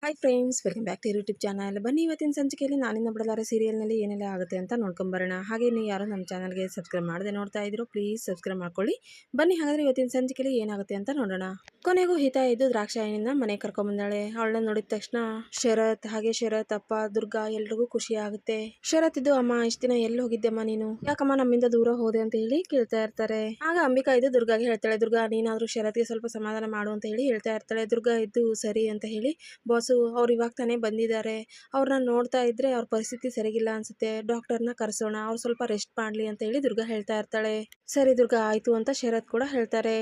Hi friends, welcome back to YouTube channel. ಬನ್ನಿ ಇವತ್ತಿನ ಸಂಚಿಕೆಯಲ್ಲಿ ನಾನಿನ್ನ ಬಿಡಲಾರೆ ಸೀರಿಯಲ್ನಲ್ಲಿ ಏನೆಲ್ಲ ಆಗುತ್ತೆ ಅಂತ ನೋಡ್ಕೊಂಬರೋಣ. ಹಾಗೆ ನೀವು ಯಾರು ನಮ್ಮ ಚಾನಲ್ಗೆ ಸಬ್ಸ್ಕ್ರೈಬ್ ಮಾಡದೆ ನೋಡ್ತಾ ಇದ್ರು ಪ್ಲೀಸ್ ಸಬ್ಸ್ಕ್ರೈಬ್ ಮಾಡ್ಕೊಳ್ಳಿ. ಬನ್ನಿ ಹಾಗಾದರೆ ಇವತ್ತಿನ ಸಂಚಿಕೆಯಲ್ಲಿ ಏನಾಗುತ್ತೆ ಅಂತ ನೋಡೋಣ. ಕೊನೆಗೂ ಹಿತ ಇದ್ದು ದ್ರಾಕ್ಷಾಯಣಿನ ಮನೆ ಕರ್ಕೊಂಬಂದಾಳೆ. ಅವಳನ್ನ ನೋಡಿದ ತಕ್ಷಣ ಶರತ್ ಅಪ್ಪ ದುರ್ಗಾ ಎಲ್ರಿಗೂ ಖುಷಿ ಆಗುತ್ತೆ. ಶರತ್ ಇದ್ದು, ಅಮ್ಮ ಇಷ್ಟ ದಿನ ಎಲ್ಲಿ ಹೋಗಿದ್ದೆಮ್ಮ ನೀನು, ಯಾಕಮ್ಮ ನಮ್ಮಿಂದ ದೂರ ಹೋದೆ ಅಂತ ಹೇಳಿ ಕೇಳ್ತಾ ಇರ್ತಾರೆ. ಆಗ ಅಂಬಿಕಾ ಇದ್ದು ದುರ್ಗಾಗೆ ಹೇಳ್ತಾಳೆ, ದುರ್ಗಾ ನೀನಾದ್ರೂ ಶರತ್ಗೆ ಸ್ವಲ್ಪ ಸಮಾಧಾನ ಮಾಡು ಅಂತ ಹೇಳಿ ಹೇಳ್ತಾ ಇರ್ತಾಳೆ. ದುರ್ಗಾ ಇದ್ದು ಸರಿ ಅಂತ ಹೇಳಿ, ಬಾಸು ಅವ್ರು ಇವಾಗ ತಾನೇ ಬಂದಿದ್ದಾರೆ, ಅವ್ರನ್ನ ನೋಡ್ತಾ ಇದ್ರೆ ಅವ್ರ ಪರಿಸ್ಥಿತಿ ಸರಿಗಿಲ್ಲ ಅನ್ಸುತ್ತೆ, ಡಾಕ್ಟರ್ನ ಕರೆಸೋಣ, ಅವ್ರು ಸ್ವಲ್ಪ ರೆಸ್ಟ್ ಮಾಡ್ಲಿ ಅಂತ ಹೇಳಿ ದುರ್ಗಾ ಹೇಳ್ತಾ ಇರ್ತಾಳೆ. ಸರಿ ದುರ್ಗಾ ಆಯ್ತು ಅಂತ ಶರತ್ ಕೂಡ ಹೇಳ್ತಾರೆ.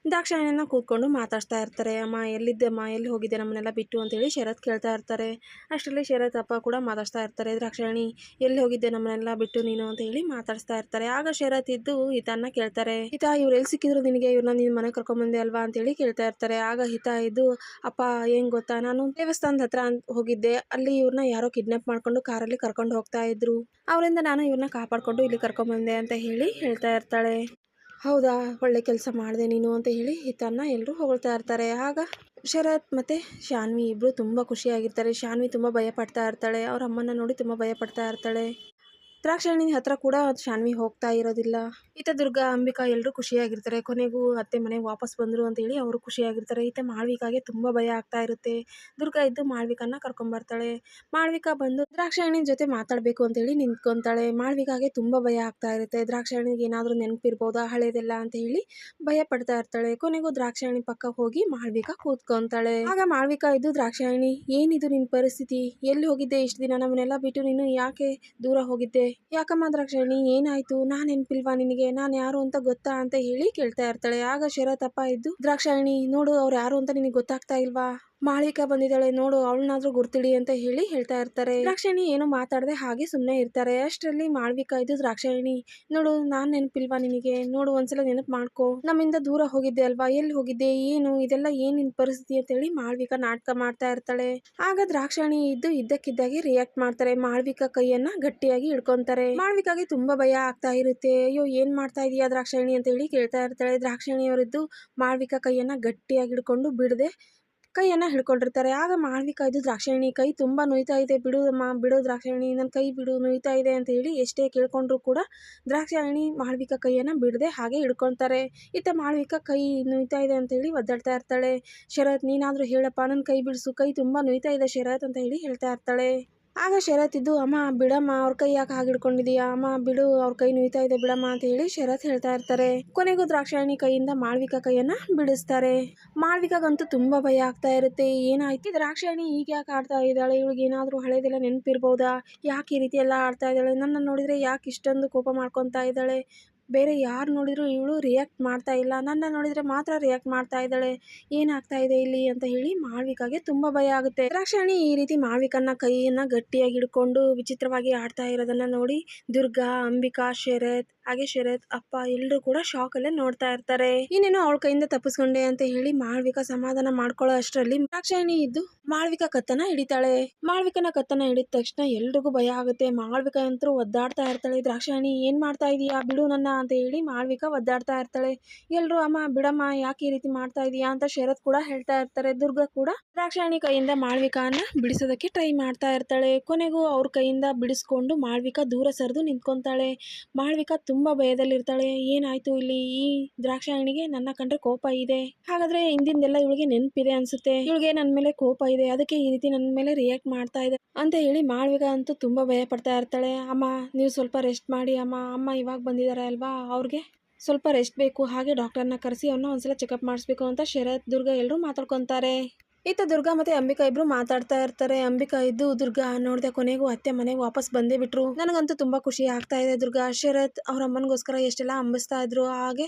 ದಾಕ್ಷಾಯಣಿನ ಕೂತ್ಕೊಂಡು ಮಾತಾಡ್ತಾ ಇರ್ತಾರೆ. ಅಮ್ಮ ಎಲ್ಲಿದ್ದೆಮ್ಮ, ಎಲ್ಲಿ ಹೋಗಿದ್ದೆ ನಮ್ಮನ್ನೆಲ್ಲ ಬಿಟ್ಟು ಅಂತೇಳಿ ಶರತ್ ಕೇಳ್ತಾ ಇರ್ತಾರೆ. ಅಷ್ಟರಲ್ಲಿ ಶರತ್ ಅಪ್ಪ ಕೂಡ ಮಾತಾಡ್ತಾ ಇರ್ತಾರೆ. ದ್ರಾಕ್ಷಾಯಣಿ ಎಲ್ಲಿ ಹೋಗಿದ್ದೆ ನಮ್ಮನ್ನೆಲ್ಲ ಬಿಟ್ಟು ನೀನು ಅಂತ ಹೇಳಿ ಮಾತಾಡ್ತಾ ಇರ್ತಾರೆ. ಆಗ ಶರತ್ ಇದ್ದು ಹಿತನ್ನ ಕೇಳ್ತಾರೆ, ಹಿತ ಇವ್ರು ಎಲ್ಲಿ ಸಿಕ್ಕಿದ್ರು ನಿನಗೆ, ಇವ್ರನ್ನ ನೀನ್ ಮನೆ ಕರ್ಕೊಂಬಂದೆ ಅಲ್ವಾ ಅಂತೇಳಿ ಕೇಳ್ತಾ ಇರ್ತಾರೆ. ಆಗ ಹಿತ ಇದ್ದು, ಅಪ್ಪ ಏನ್ ಗೊತ್ತಾ, ನಾನು ದೇವಸ್ಥಾನದ ಹತ್ರ ಹೋಗಿದ್ದೆ, ಅಲ್ಲಿ ಇವ್ರನ್ನ ಯಾರೋ ಕಿಡ್ನಾಪ್ ಮಾಡ್ಕೊಂಡು ಕಾರಲ್ಲಿ ಕರ್ಕೊಂಡು ಹೋಗ್ತಾ ಇದ್ರು, ಅವರಿಂದ ನಾನು ಇವ್ರನ್ನ ಕಾಪಾಡ್ಕೊಂಡು ಇಲ್ಲಿ ಕರ್ಕೊಂಬಂದೆ ಅಂತ ಹೇಳಿ ಹೇಳ್ತಾ ಇರ್ತಾಳೆ. ಹೌದಾ, ಒಳ್ಳೆ ಕೆಲಸ ಮಾಡಿದೆ ನೀನು ಅಂತ ಹೇಳಿ ಹಿತನ್ನ ಎಲ್ಲರೂ ಹೊಗಳ್ತಾ ಇರ್ತಾರೆ. ಆಗ ಶರತ್ ಮತ್ತೆ ಶಾನ್ವಿ ಇಬ್ರು ತುಂಬಾ ಖುಷಿಯಾಗಿರ್ತಾರೆ. ಶಾನ್ವಿ ತುಂಬಾ ಭಯ ಪಡ್ತಾ ಇರ್ತಾಳೆ, ಅವ್ರ ಅಮ್ಮನ ನೋಡಿ ತುಂಬಾ ಭಯ ಪಡ್ತಾ ಇರ್ತಾಳೆ. ದ್ರಾಕ್ಷಾಯಣಿ ಹತ್ರ ಕೂಡ ಶಾನ್ವಿ ಹೋಗ್ತಾ ಇರೋದಿಲ್ಲ. ಈತ ದುರ್ಗಾ ಅಂಬಿಕಾ ಎಲ್ಲರೂ ಖುಷಿಯಾಗಿರ್ತಾರೆ. ಕೊನೆಗೂ ಅತ್ತೆ ಮನೆಗೆ ವಾಪಸ್ ಬಂದ್ರು ಅಂತ ಹೇಳಿ ಅವರು ಖುಷಿಯಾಗಿರ್ತಾರೆ. ಈತ ಮಾಳ್ವಿಕಾಗೆ ತುಂಬಾ ಭಯ ಆಗ್ತಾ ಇರುತ್ತೆ. ದುರ್ಗಾ ಇದ್ದು ಮಾಳ್ವಿಕನ್ನ ಕರ್ಕೊಂಡ್ ಬರ್ತಾಳೆ. ಮಾಳ್ವಿಕಾ ಬಂದು ದ್ರಾಕ್ಷಾಯಣಿ ಜೊತೆ ಮಾತಾಡ್ಬೇಕು ಅಂತ ಹೇಳಿ ನಿಂತ್ಕೊಂತಾಳೆ. ಮಾಳ್ವಿಕಾಗೆ ತುಂಬಾ ಭಯ ಆಗ್ತಾ ಇರುತ್ತೆ. ದ್ರಾಕ್ಷಾಯಣಿಗೆ ಏನಾದ್ರೂ ನೆನಪಿರ್ಬೋದಾ ಹಳೇದೆಲ್ಲ ಅಂತ ಹೇಳಿ ಭಯ ಪಡ್ತಾ ಇರ್ತಾಳೆ. ಕೊನೆಗೂ ದ್ರಾಕ್ಷಾಯಣಿ ಪಕ್ಕ ಹೋಗಿ ಮಾಳ್ವಿಕಾ ಕೂತ್ಕೊಂತಾಳೆ. ಆಗ ಮಾಳ್ವಿಕಾ ಇದ್ದು, ದ್ರಾಕ್ಷಾಯಣಿ ಏನಿದು ನಿನ್ ಪರಿಸ್ಥಿತಿ, ಎಲ್ಲಿ ಹೋಗಿದ್ದೆ ಇಷ್ಟು ದಿನ, ನಮ್ಮನ್ನೆಲ್ಲ ಬಿಟ್ಟು ನೀನು ಯಾಕೆ ದೂರ ಹೋಗಿದ್ದೆ, ಯಾಕಮ್ಮ ದ್ರಾಕ್ಷಾಯಣಿ ಏನಾಯ್ತು, ನಾನ್ ನೆನ್ಪಿಲ್ವಾ ನಿನಗೆ, ನಾನ್ ಯಾರು ಅಂತ ಗೊತ್ತಾ ಅಂತ ಹೇಳಿ ಕೇಳ್ತಾ ಇರ್ತಾಳೆ. ಆಗ ಶರತಪ್ಪ ಇದ್ದು, ದ್ರಾಕ್ಷಾಯಣಿ ನೋಡು ಅವ್ರು ಯಾರು ಅಂತ ನಿನಗೆ ಗೊತ್ತಾಗ್ತಾ ಇಲ್ವಾ, ಮಾಳಿಕಾ ಬಂದಿದ್ದಾಳೆ ನೋಡು, ಅವಳನ್ನಾದ್ರೂ ಗುರ್ತಿಡಿ ಅಂತ ಹೇಳಿ ಹೇಳ್ತಾ ಇರ್ತಾರೆ. ದ್ರಾಕ್ಷಾಯಣಿ ಏನು ಮಾತಾಡದೆ ಹಾಗೆ ಸುಮ್ಮನೆ ಇರ್ತಾರೆ. ಅಷ್ಟರಲ್ಲಿ ಮಾಳ್ವಿಕಾ ಇದ್ದು, ದ್ರಾಕ್ಷಾಯಣಿ ನೋಡು, ನಾನ್ ನೆನಪಿಲ್ವಾ ನಿನಗೆ, ನೋಡು ಒಂದ್ಸಲ ನೆನಪು ಮಾಡ್ಕೋ, ನಮ್ಮಿಂದ ದೂರ ಹೋಗಿದ್ದೆ ಅಲ್ವಾ, ಎಲ್ಲಿ ಹೋಗಿದ್ದೆ, ಏನು ಇದೆಲ್ಲ, ಏನ್ ನಿನ್ ಪರಿಸ್ಥಿತಿ ಅಂತ ಹೇಳಿ ಮಾಳ್ವಿಕಾ ನಾಟಕ ಮಾಡ್ತಾ ಇರ್ತಾಳೆ. ಆಗ ದ್ರಾಕ್ಷಾಯಣಿ ಇದ್ದು ಇದ್ದಕ್ಕಿದ್ದಾಗೆ ರಿಯಾಕ್ಟ್ ಮಾಡ್ತಾರೆ. ಮಾಳ್ವಿಕಾ ಕೈಯನ್ನ ಗಟ್ಟಿಯಾಗಿ ಹಿಡ್ಕೊಂತಾರೆ. ಮಾಳ್ವಿಕಾಗೆ ತುಂಬಾ ಭಯ ಆಗ್ತಾ ಇರುತ್ತೆ. ಅಯ್ಯೋ ಏನ್ ಮಾಡ್ತಾ ಇದೀಯಾ ದ್ರಾಕ್ಷಾಯಣಿ ಅಂತ ಹೇಳಿ ಕೇಳ್ತಾ ಇರ್ತಾಳೆ. ದ್ರಾಕ್ಷಾಯಣಿ ಅವರಿದ್ದು ಮಾಳ್ವಿಕಾ ಕೈಯನ್ನ ಗಟ್ಟಿಯಾಗಿ ಹಿಡ್ಕೊಂಡು ಬಿಡದೆ ಕೈಯನ್ನ ಹಿಡ್ಕೊಂಡಿರ್ತಾರೆ. ಆಗ ಮಾಳ್ವಿಕಾ ಇದ್ದು, ದ್ರಾಕ್ಷಾಯಣಿ ಕೈ ತುಂಬಾ ನೋಯ್ತಾ ಇದೆ, ಬಿಡುದಮ್ಮ ಬಿಡು ದ್ರಾಕ್ಷಾಯಣಿ, ನನ್ನ ಕೈ ಬಿಡು, ನೋಯ್ತಾ ಇದೆ ಅಂತ ಹೇಳಿ ಎಷ್ಟೇ ಕೇಳ್ಕೊಂಡ್ರು ಕೂಡ ದ್ರಾಕ್ಷಾಯಣಿ ಮಾಳ್ವಿಕಾ ಕೈಯನ್ನ ಬಿಡದೆ ಹಾಗೆ ಹಿಡ್ಕೊಂತಾರೆ. ಇತ್ತ ಮಾಳ್ವಿಕಾ ಕೈ ನೋಯ್ತಾ ಇದೆ ಅಂತ ಹೇಳಿ ಒದ್ದಾಡ್ತಾ ಇರ್ತಾಳೆ. ಶರತ್ ನೀನಾದ್ರೂ ಹೇಳಪ್ಪ, ನನ್ನ ಕೈ ಬಿಡಿಸು, ಕೈ ತುಂಬಾ ನೋಯ್ತಾ ಇದೆ ಶರತ್ ಅಂತ ಹೇಳಿ ಹೇಳ್ತಾ ಇರ್ತಾಳೆ. ಆಗ ಶರತ್ ಇದ್ದು, ಅಮ್ಮ ಬಿಡಮ್ಮ, ಅವ್ರ ಕೈ ಯಾಕೆ ಹಾಗೆ ಹಿಡ್ಕೊಂಡಿದೀಯಾ, ಅಮ್ಮ ಬಿಡು, ಅವ್ರ ಕೈ ನೋಯ್ತಾ ಇದೆ ಬಿಡಮ್ಮ ಅಂತ ಹೇಳಿ ಶರತ್ ಹೇಳ್ತಾ ಇರ್ತಾರೆ. ಕೊನೆಗೂ ದ್ರಾಕ್ಷಾಯಣಿ ಕೈಯಿಂದ ಮಾಳ್ವಿಕಾ ಕೈಯನ್ನ ಬಿಡಿಸ್ತಾರೆ. ಮಾಳ್ವಿಕಾಗಂತೂ ತುಂಬಾ ಭಯ ಆಗ್ತಾ ಇರುತ್ತೆ. ಏನಾಯ್ತು ದ್ರಾಕ್ಷಾಯಣಿ ಈಗ ಯಾಕೆ ಆಡ್ತಾ ಇದ್ದಾಳೆ, ಇವಳಿಗೆ ಏನಾದ್ರೂ ಹಳೇದೆಲ್ಲ ನೆನಪಿರ್ಬೋದಾ, ಯಾಕೆ ಈ ರೀತಿ ಎಲ್ಲ ಆಡ್ತಾ ಇದ್ದಾಳೆ, ನನ್ನ ನೋಡಿದ್ರೆ ಯಾಕೆ ಇಷ್ಟೊಂದು ಕೋಪ ಮಾಡ್ಕೊತಾ ಇದ್ದಾಳೆ, ಬೇರೆ ಯಾರು ನೋಡಿದ್ರು ಇವಳು ರಿಯಾಕ್ಟ್ ಮಾಡ್ತಾ ಇಲ್ಲ, ನನ್ನ ನೋಡಿದ್ರೆ ಮಾತ್ರ ರಿಯಾಕ್ಟ್ ಮಾಡ್ತಾ ಇದ್ದಾಳೆ, ಏನಾಗ್ತಾ ಇದೆ ಇಲ್ಲಿ ಅಂತ ಹೇಳಿ ಮಾಳ್ವಿಕಾಗೆ ತುಂಬಾ ಭಯ ಆಗುತ್ತೆ. ದ್ರಾಕ್ಷಾಯಣಿ ಈ ರೀತಿ ಮಾಳ್ವಿಕನ್ನ ಕೈಯನ್ನ ಗಟ್ಟಿಯಾಗಿ ಹಿಡ್ಕೊಂಡು ವಿಚಿತ್ರವಾಗಿ ಆಡ್ತಾ ಇರೋದನ್ನ ನೋಡಿ ದುರ್ಗಾ, ಅಂಬಿಕಾ, ಶರತ್ ಅಪ್ಪ ಎಲ್ಲರೂ ಕೂಡ ಶಾಕ್ ಅಲ್ಲೇ ನೋಡ್ತಾ ಇರ್ತಾರೆ. ಇನ್ನೇನು ಅವಳ ಕೈಯಿಂದ ತಪ್ಪಿಸ್ಕೊಂಡೆ ಅಂತ ಹೇಳಿ ಮಾಳ್ವಿಕಾ ಸಮಾಧಾನ ಮಾಡ್ಕೊಳ್ಳೋ ಅಷ್ಟರಲ್ಲಿ ದ್ರಾಕ್ಷಾಯಣಿ ಇದ್ದು ಮಾಳ್ವಿಕಾ ಕತ್ತನ ಹಿಡಿತಾಳೆ. ಮಾಳ್ವಿಕನ ಕತ್ತನ ಹಿಡಿದ ತಕ್ಷಣ ಎಲ್ರಿಗೂ ಭಯ ಆಗುತ್ತೆ. ಮಾಳ್ವಿಕಾ ಅಂತೂ ಒದ್ದಾಡ್ತಾ ಇರ್ತಾಳೆ. ದ್ರಾಕ್ಷಾಯಣಿ ಏನ್ ಮಾಡ್ತಾ ಇದೀಯಾ, ಬಿಡು ನನ್ನ ಅಂತ ಹೇಳಿ ಮಾಳ್ವಿಕಾ ಒದ್ದಾಡ್ತಾ ಇರ್ತಾಳೆ. ಎಲ್ರು ಅಮ್ಮ ಬಿಡಮ್ಮ, ಯಾಕೆ ಈ ರೀತಿ ಮಾಡ್ತಾ ಇದೀಯಾ ಅಂತ ಶರತ್ ಕೂಡ ಹೇಳ್ತಾ ಇರ್ತಾರೆ. ದುರ್ಗಾ ಕೂಡ ದ್ರಾಕ್ಷಾಯಣಿ ಕೈಯಿಂದ ಮಾಳ್ವಿಕಾನ ಬಿಡಿಸೋದಕ್ಕೆ ಟ್ರೈ ಮಾಡ್ತಾ ಇರ್ತಾಳೆ. ಕೊನೆಗೂ ಅವ್ರ ಕೈಯಿಂದ ಬಿಡಿಸ್ಕೊಂಡು ಮಾಳ್ವಿಕಾ ದೂರ ಸರಿದು ನಿಂತ್ಕೊಂತಾಳೆ. ಮಾಳ್ವಿಕಾ ತುಂಬಾ ಭಯದಲ್ಲಿರ್ತಾಳೆ. ಏನಾಯ್ತು ಇಲ್ಲಿ, ಈ ದ್ರಾಕ್ಷಾಯಣಿಗೆ ನನ್ನ ಕಂಡ್ರೆ ಕೋಪ ಇದೆ, ಹಾಗಾದ್ರೆ ಹಿಂದಿಂದೆಲ್ಲ ಇವಳಿಗೆ ನೆನಪಿದೆ ಅನ್ಸುತ್ತೆ, ಇವಳಿಗೆ ನನ್ನ ಮೇಲೆ ಕೋಪ ಇದೆ, ಅದಕ್ಕೆ ಈ ರೀತಿ ನನ್ನ ಮೇಲೆ ರಿಯಾಕ್ಟ್ ಮಾಡ್ತಾ ಇದೆ ಅಂತ ಹೇಳಿ ಮಾಳ್ವಿಕಾ ಅಂತೂ ತುಂಬಾ ಭಯ ಪಡ್ತಾ ಇರ್ತಾಳೆ. ಅಮ್ಮ ನೀವು ಸ್ವಲ್ಪ ರೆಸ್ಟ್ ಮಾಡಿ ಅಮ್ಮ ಇವಾಗ ಬಂದಿದ್ದಾರೆ ಅಲ್ವಾ, ಅವ್ರಿಗೆ ಸ್ವಲ್ಪ ರೆಸ್ಟ್ ಬೇಕು, ಹಾಗೆ ಡಾಕ್ಟರ್ನ ಕರೆಸಿ ಅವ್ರನ್ನ ಒಂದ್ಸಲ ಚೆಕಪ್ ಮಾಡಿಸ್ಬೇಕು ಅಂತ ಶರತ್, ದುರ್ಗಾ ಎಲ್ಲರೂ ಮಾತಾಡ್ಕೊಂತಾರೆ. ಈತ ದುರ್ಗಾ ಮತ್ತೆ ಅಂಬಿಕಾ ಇಬ್ರು ಮಾತಾಡ್ತಾ ಇರ್ತಾರೆ. ಅಂಬಿಕಾ ಇದ್ದು, ದುರ್ಗಾ ನೋಡ್ದೆ ಕೊನೆಗೂ ಅತ್ತೆ ಮನೆಗೆ ವಾಪಸ್ ಬಂದೇ ಬಿಟ್ರು, ನನಗಂತೂ ತುಂಬಾ ಖುಷಿ ಆಗ್ತಾ ಇದೆ ದುರ್ಗಾ, ಶರತ್ ಅವ್ರ ಅಮ್ಮನಿಗೋಸ್ಕರ ಎಷ್ಟೆಲ್ಲ ಹಂಬಸ್ತಾ ಇದ್ರು, ಹಾಗೆ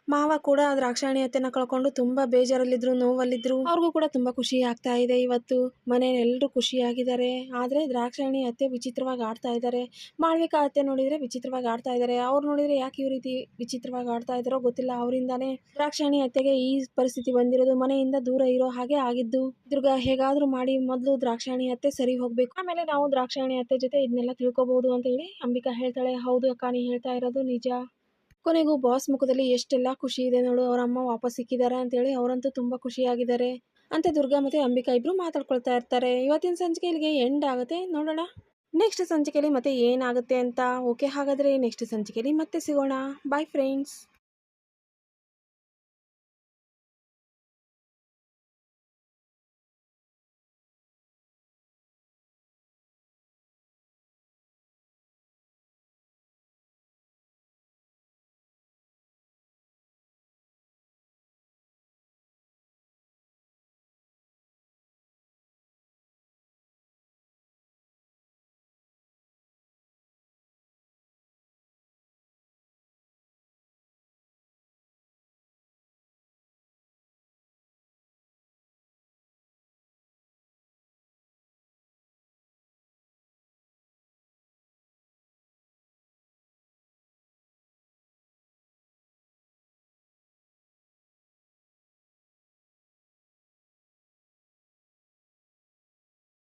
ಮಾವ ಕೂಡ ದ್ರಾಕ್ಷಾಯಣಿ ಅತ್ತೆನ ಕಳ್ಕೊಂಡು ತುಂಬಾ ಬೇಜಾರಲ್ಲಿದ್ರು, ನೋವಲ್ಲಿದ್ರು, ಅವ್ರಿಗೂ ಕೂಡ ತುಂಬಾ ಖುಷಿ ಆಗ್ತಾ ಇದೆ. ಇವತ್ತು ಮನೇಲಿ ಎಲ್ಲರೂ ಖುಷಿಯಾಗಿದ್ದಾರೆ. ಆದ್ರೆ ದ್ರಾಕ್ಷಾಯಣಿ ಅತ್ತೆ ವಿಚಿತ್ರವಾಗಿ ಆಡ್ತಾ ಇದ್ದಾರೆ. ಮಾಳ್ವಿಕಾ ಅತ್ತೆ ನೋಡಿದ್ರೆ ವಿಚಿತ್ರವಾಗಿ ಆಡ್ತಾ ಇದ್ದಾರೆ. ಅವ್ರು ನೋಡಿದ್ರೆ ಯಾಕೆ ಈ ರೀತಿ ವಿಚಿತ್ರವಾಗಿ ಆಡ್ತಾ ಇದ್ದಾರೋ ಗೊತ್ತಿಲ್ಲ, ಅವರಿಂದಾನೇ ದ್ರಾಕ್ಷಾಯಣಿ ಅತ್ತೆಗೆ ಈ ಪರಿಸ್ಥಿತಿ ಬಂದಿರೋದು, ಮನೆಯಿಂದ ದೂರ ಇರೋ ಹಾಗೆ ಆಗಿದ್ದು. ದುರ್ಗಾ ಹೇಗಾದ್ರೂ ಮಾಡಿ ಮೊದಲು ದ್ರಾಕ್ಷಾಯಣಿ ಅತ್ತೆ ಸರಿ ಹೋಗ್ಬೇಕು, ಆಮೇಲೆ ನಾವು ದ್ರಾಕ್ಷಾಯಣಿ ಅತ್ತೆ ಜೊತೆ ಇದನ್ನೆಲ್ಲ ತಿಳ್ಕೊಬಹುದು ಅಂತ ಹೇಳಿ ಅಂಬಿಕಾ ಹೇಳ್ತಾಳೆ. ಹೌದು ಅಕ್ಕ, ನೀ ಹೇಳ್ತಾ ಇರೋದು ನಿಜ. ಕೊನೆಗೂ ಬಾಸ್ ಮುಖದಲ್ಲಿ ಎಷ್ಟೆಲ್ಲ ಖುಷಿ ಇದೆ ನೋಡು, ಅವ್ರ ಅಮ್ಮ ವಾಪಸ್ ಸಿಕ್ಕಿದ್ದಾರೆ ಅಂತ ಹೇಳಿ ಅವರಂತೂ ತುಂಬಾ ಖುಷಿಯಾಗಿದ್ದಾರೆ. ಅಂತ ದುರ್ಗಾ ಮತ್ತು ಅಂಬಿಕಾ ಇಬ್ಬರು ಮಾತಾಡ್ಕೊಳ್ತಾ ಇರ್ತಾರೆ. ಇವತ್ತಿನ ಸಂಚಿಕೆ ಇಲ್ಲಿಗೆ ಎಂಡ್ ಆಗುತ್ತೆ. ನೋಡೋಣ ನೆಕ್ಸ್ಟ್ ಸಂಚಿಕೆಯಲ್ಲಿ ಮತ್ತೆ ಏನಾಗುತ್ತೆ ಅಂತ. ಓಕೆ, ಹಾಗಾದರೆ ನೆಕ್ಸ್ಟ್ ಸಂಚಿಕೆಯಲ್ಲಿ ಮತ್ತೆ ಸಿಗೋಣ. Bye friends.